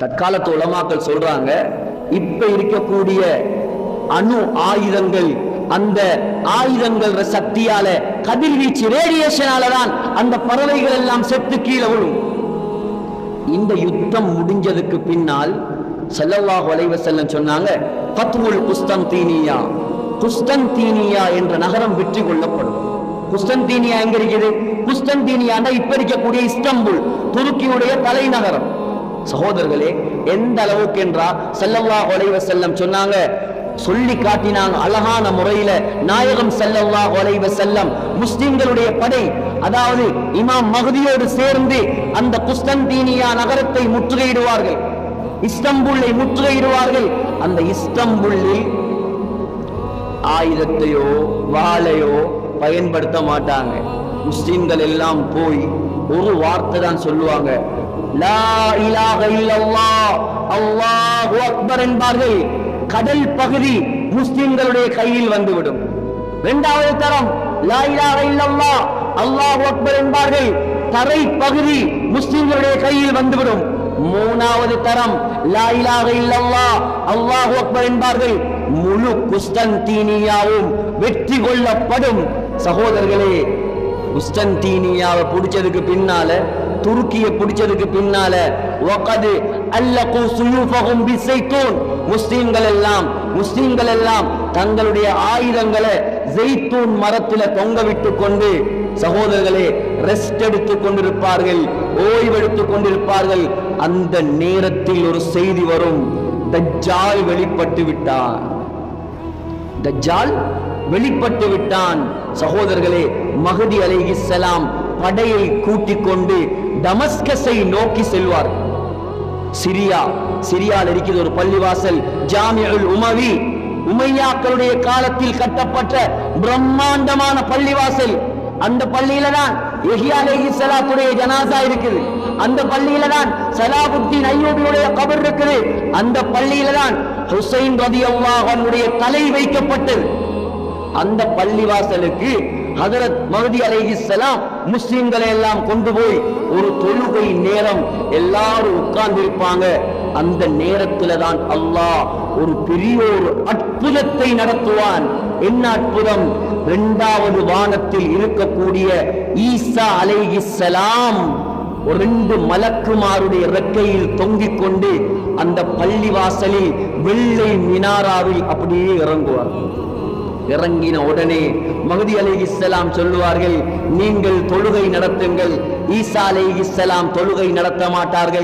தற்காலத்து உலமாக்கள் சொல்றாங்க, இப்ப இருக்கக்கூடிய அணு ஆயுதங்கள், அந்த ஆயுதங்கள் சக்தியால, கதிர்வீச்சு ரேடியேஷனால தான் அந்த பறவைகள் எல்லாம் செத்து கீழே விழும். இந்த யுத்தம் முடிஞ்சதுக்கு பின்னால் ஸல்லல்லாஹு அலைஹி வஸல்லம் சொன்னாங்க, ஃபத்ஹுல் குஸ்தன்தீனியா, குஸ்தன்தீனியா என்ற நகரம் வெற்றி கொள்ளப்படும். குஸ்தன்தீனியா எங்க இருக்குது? குஸ்தன்தீனியா இப்ப இருக்கக்கூடிய இஸ்தம்புல், துருக்கியுடைய தலைநகரம். சகோதரர்களே, எந்த அளவுக்கு என்றா ஸல்லல்லாஹு அலைஹி வஸல்லம் சொன்னாங்க, சொல்லி காட்டினாங்க அழகான முறையில. நாயகம் ஸல்லல்லாஹு அலைஹி வஸல்லம் முஸ்லிம்களுடைய படை, அதாவது இமாம் மஹ்தியோடு சேர்ந்து அந்த குஸ்தன்தீனியா நகரத்தை முற்றுகையிடுவார்கள், இஸ்தம்புல்லை முற்றுகையிடுவார்கள். அந்த இஸ்தம்புல்லில் ஆயுதத்தையோ வாளையோ பயன்படுத்த மாட்டாங்க. முஸ்லிம்கள் எல்லாம் போய் ஒரு வார்த்தை தான் சொல்லுவாங்க, லா இலாஹ இல்லல்லாஹ், அல்லாஹு அக்பர் என்பார்கள். கடல் பகுதி முஸ்லிம்களுடைய கையில் வந்துவிடும். இரண்டாவது தரம் லா இலாஹ இல்லல்லாஹ், அல்லாஹு அக்பர் என்பார்கள். தரை பகுதி முஸ்லிம்களுடைய கையில் வந்துவிடும். மூணாவது தரம் லா இலாஹ இல்லல்லாஹ், அல்லாஹு அக்பர் என்பார்கள். முழு குஸ்தன்தீனியாவும் வெற்றி கொள்ளப்படும். சகோதரர்களே, குஸ்தன்தீனியாவை பிடிச்சதுக்கு பின்னால, துருக்கியை பிடிச்சதுக்கு பின்னால, வகது அல்லகு சுயூஃபஹும் பிஸைத்தூன், முஸ்லிம்கள் எல்லாம் தங்களுடைய ஆயுதங்களை ஜெய்தூன் மரத்தில தொங்க விட்டு கொண்டு, சகோதரர்களே, ரெஸ்ட் எடுத்துக் கொண்டிருப்பார்கள், ஓய்வெடுத்துக் கொண்டிருப்பார்கள். அந்த நேரத்தில் ஒரு செய்தி வரும், தஜ்ஜால் வெளிப்பட்டு விட்டான், தஜ்ஜால் வெளிப்பட்டு விட்டான். சகோதரர்களே, மஹ்தி அலைஹிஸ்ஸலாம் படையை கூட்டிக் கொண்டு டமஸ்கஸை நோக்கி செல்வார். சிரியாவில் இருக்கிற ஒரு பள்ளிவாசல், ஜாமிஉல் உமவி, உமையாக்களுடைய காலத்தில் கட்டப்பட்ட பிரம்மாண்டமான பள்ளிவாசல். அந்த பள்ளியில தான் யஹ்யா அலைஹிஸ்ஸலாத்துடைய ஜனாசா இருக்குது. அந்த பள்ளியில தான் சலாஹுத்தீன் அய்யூபியுடைய கபர் இருக்குது. அந்த பள்ளியில தான் ஹுசைன் ரலியல்லாஹு அன்ஹுடைய தலை வைக்கப்பட்டது. அந்த பள்ளிவாசலுக்கு ஹஜரத் மஹ்தி அலைஹிஸ்ஸலாம் முஸ்லிம்களை எல்லாம் கொண்டு போய் ஒரு தொழுகை நேரம் எல்லாரும் உட்கார்ந்து இருப்பாங்க. அந்த நேரத்தில் தான் அல்லாஹ் ஒரு பெரிய ஒரு அற்புதத்தை நடத்துவான். என்ன அற்புதம்? இரண்டாவது வானத்தில் இருக்கக்கூடிய ஈசா அலைஹிஸ்ஸலாம் ரெண்டு மலக்குமாருடைய இறக்கையில் தொங்கிக் கொண்டு அந்த பள்ளிவாசலில் வெள்ளை மினாராவில் அப்படியே இறங்குவார். இறங்கின உடனே மஹ்தி அலைஹிஸ்ஸலாம் சொல்லுவார்கள், நீங்கள் தொழுகை நடத்துங்கள். ஈசா அலைஹிஸ்ஸலாம் தொழுகை நடத்த மாட்டார்கள்.